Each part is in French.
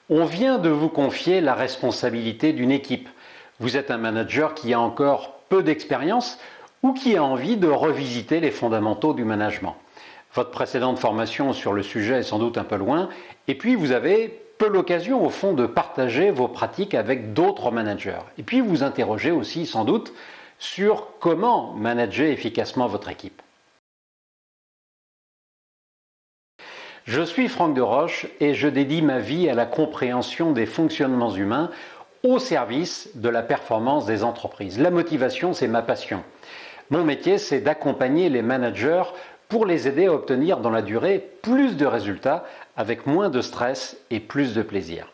On vient de vous confier la responsabilité d'une équipe. Vous êtes un manager qui a encore peu d'expérience ou qui a envie de revisiter les fondamentaux du management. Votre précédente formation sur le sujet est sans doute un peu loin, et puis vous avez peu l'occasion au fond de partager vos pratiques avec d'autres managers. Et puis vous interrogez aussi sans doute sur comment manager efficacement votre équipe. Je suis Franck Deroche et je dédie ma vie à la compréhension des fonctionnements humains au service de la performance des entreprises. La motivation, c'est ma passion. Mon métier, c'est d'accompagner les managers pour les aider à obtenir dans la durée plus de résultats avec moins de stress et plus de plaisir.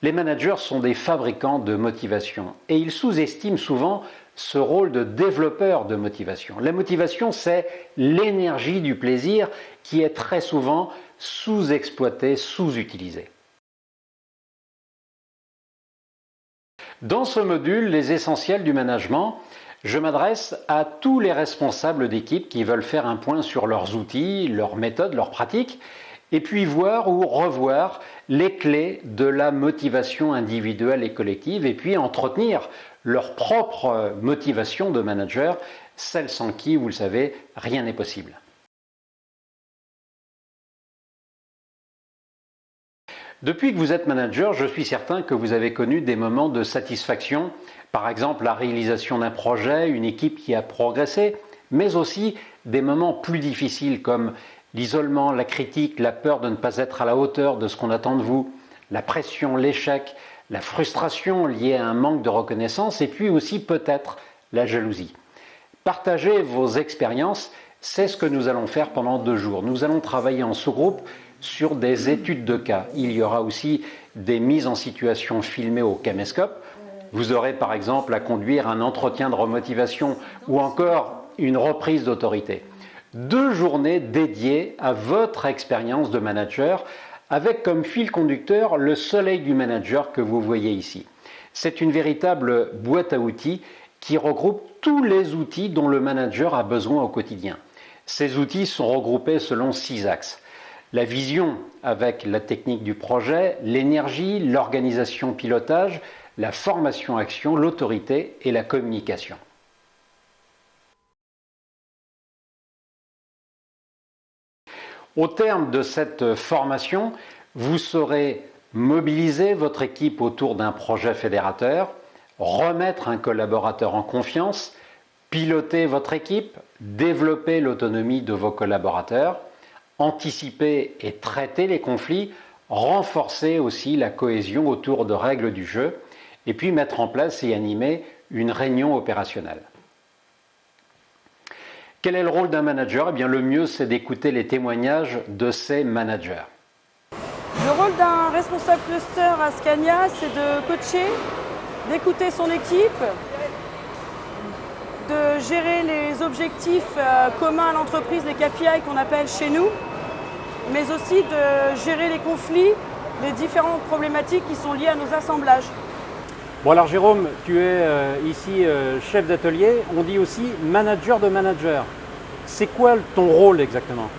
Les managers sont des fabricants de motivation et ils sous-estiment souvent ce rôle de développeur de motivation. La motivation, c'est l'énergie du plaisir qui est très souvent sous-exploitée, sous-utilisée. Dans ce module, les essentiels du management, je m'adresse à tous les responsables d'équipe qui veulent faire un point sur leurs outils, leurs méthodes, leurs pratiques, et puis voir ou revoir les clés de la motivation individuelle et collective, et puis entretenir leur propre motivation de manager, celle sans qui, vous le savez, rien n'est possible. Depuis que vous êtes manager, je suis certain que vous avez connu des moments de satisfaction, par exemple la réalisation d'un projet, une équipe qui a progressé, mais aussi des moments plus difficiles comme l'isolement, la critique, la peur de ne pas être à la hauteur de ce qu'on attend de vous, la pression, l'échec, la frustration liée à un manque de reconnaissance et puis aussi peut-être la jalousie. Partagez vos expériences, c'est ce que nous allons faire pendant 2 jours. Nous allons travailler en sous-groupe sur des études de cas. Il y aura aussi des mises en situation filmées au caméscope. Vous aurez par exemple à conduire un entretien de remotivation ou encore une reprise d'autorité. 2 journées dédiées à votre expérience de manager avec comme fil conducteur le soleil du manager que vous voyez ici. C'est une véritable boîte à outils qui regroupe tous les outils dont le manager a besoin au quotidien. Ces outils sont regroupés selon 6 axes. La vision avec la technique du projet, l'énergie, l'organisation pilotage, la formation action, l'autorité et la communication. Au terme de cette formation, vous saurez mobiliser votre équipe autour d'un projet fédérateur, remettre un collaborateur en confiance, piloter votre équipe, développer l'autonomie de vos collaborateurs, anticiper et traiter les conflits, renforcer aussi la cohésion autour de règles du jeu, et puis mettre en place et animer une réunion opérationnelle. Quel est le rôle d'un manager ? Eh bien, le mieux, c'est d'écouter les témoignages de ces managers. Le rôle d'un responsable cluster à Scania, c'est de coacher, d'écouter son équipe, de gérer les objectifs communs à l'entreprise, les KPI qu'on appelle chez nous, mais aussi de gérer les conflits, les différentes problématiques qui sont liées à nos assemblages. Bon alors Jérôme, tu es ici chef d'atelier, on dit aussi manager de manager. C'est quoi ton rôle exactement ?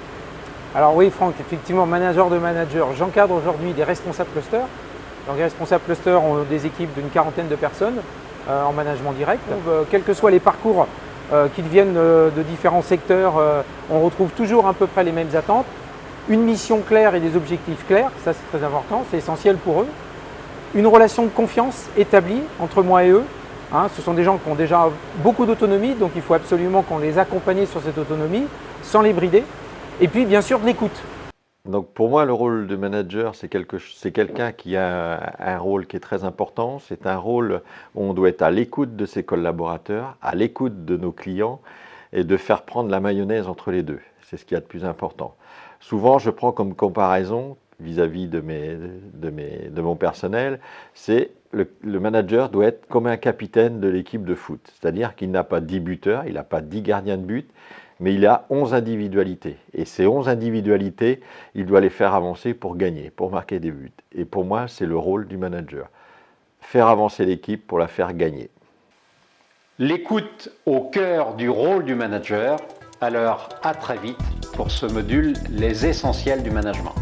Alors oui Franck, effectivement manager de manager, j'encadre aujourd'hui des responsables cluster. Donc les responsables cluster ont des équipes d'une 40aine de personnes en management direct. Quels que soient les parcours qu'ils viennent de différents secteurs, on retrouve toujours à peu près les mêmes attentes. Une mission claire et des objectifs clairs, ça c'est très important, c'est essentiel pour eux. Une relation de confiance établie entre moi et eux. Ce sont des gens qui ont déjà beaucoup d'autonomie, donc il faut absolument qu'on les accompagne sur cette autonomie, sans les brider. Et puis bien sûr de l'écoute. Donc pour moi, le rôle de manager, c'est quelqu'un qui a un rôle qui est très important. C'est un rôle où on doit être à l'écoute de ses collaborateurs, à l'écoute de nos clients et de faire prendre la mayonnaise entre les deux. C'est ce qu'il y a de plus important. Souvent, je prends comme comparaison vis-à-vis de mon personnel, c'est le manager doit être comme un capitaine de l'équipe de foot. C'est-à-dire qu'il n'a pas 10 buteurs, il n'a pas 10 gardiens de but, mais il a 11 individualités. Et ces 11 individualités, il doit les faire avancer pour gagner, pour marquer des buts. Et pour moi, c'est le rôle du manager. Faire avancer l'équipe pour la faire gagner. L'écoute au cœur du rôle du manager. Alors, à très vite pour ce module Les essentiels du management.